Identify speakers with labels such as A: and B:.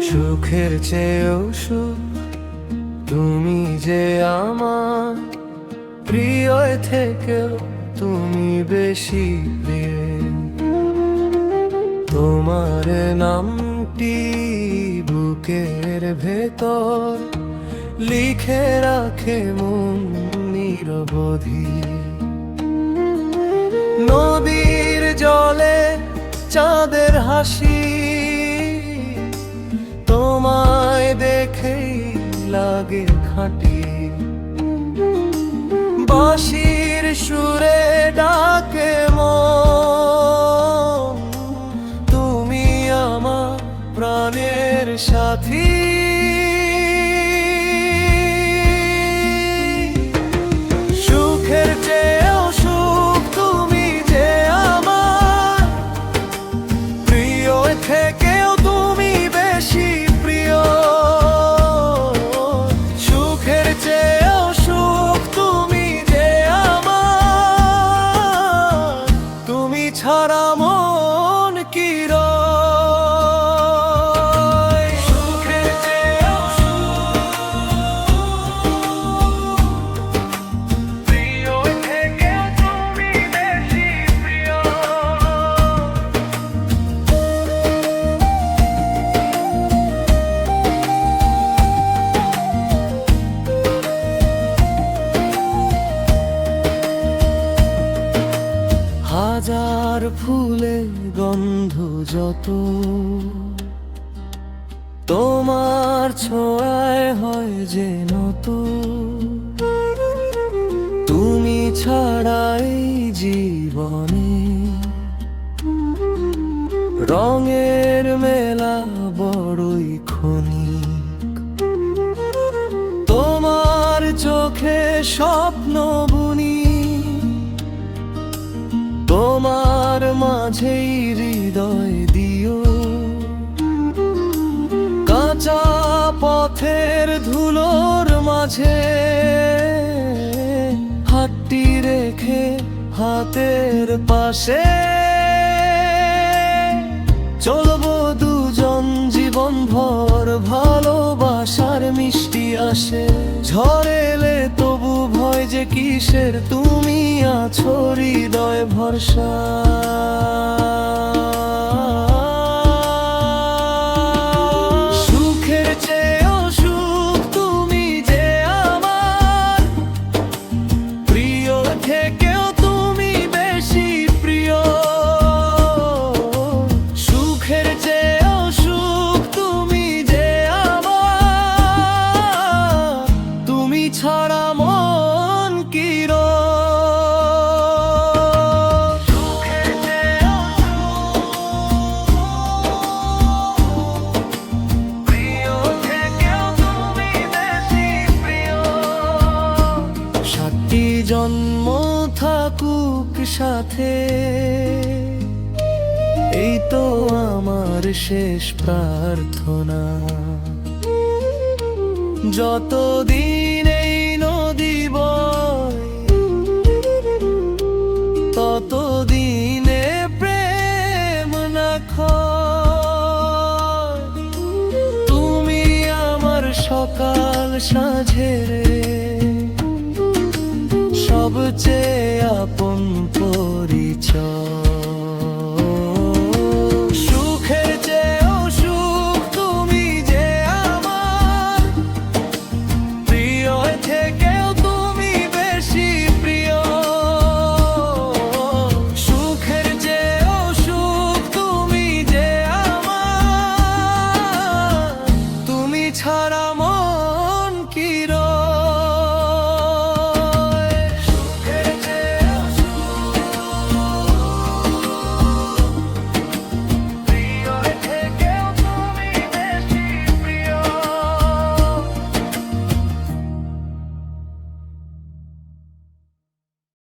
A: সুখের চেয়েও সুখ তুমি যে আমার প্রিয় থেকেও তুমি বেশি প্রিয়। তোমার নামটি বুকের ভেতর লিখে রাখে মন নিরবধি। নদীর জলে চাঁদের হাসি তোমায় দেখেই লাগে খাঁটি। বাঁশির সুরে ডাকে মন তুমি আমার প্রাণের সাথী। সুখের চেয়েও সুখ তুমি যে আমার প্রিয় থেকেও তুমি বেশি প্রিয়। সুখের চেয়েও সুখ তুমি যে আমার, তুমি ছাড়া মন কি রয়। সুখের চেয়েও প্রিয় থেকেও তুমি বেশি প্রিয়। হাজার ফুলে গন্ধ যত তোমার ছোঁয়ায় হয় যে নত। তুমি ছাড়াই জীবনে রঙের মেলা বড়ই ক্ষণিক। তোমার চোখে স্বপ্ন বুনি তোমার মাঝেই হৃদয় দিও। কাঁচা পথের ধুলোর মাঝে হাতটি রেখে হাতের পাশে চলবো দুজন জীবন ভর। ভালোবাসার মিষ্টি আসে ঝড় এলে তবু ভয় যে কিসের, তুমি আছো হৃদয় ভরসা। সুখের চেয়েও সুখ তুমি যে আমার প্রিয় থেকেও তুমি বেশি প্রিয়। সুখের চেয়েও সুখ তুমি যে আমার, তুমি ছাড়া মন কি রয়। সুখের চেয়েও প্রিয় থেকেও তুমি বেশি প্রিয়। সাতটি জন্ম থাকুক সাথে, এই তো আমার শেষ প্রার্থনা। যতদিন এই নদী বয় ততদিনে প্রেম না ক্ষয়। তুমি আমার সকাল সাঁঝের সবচেয়ে আপন পরিচয়।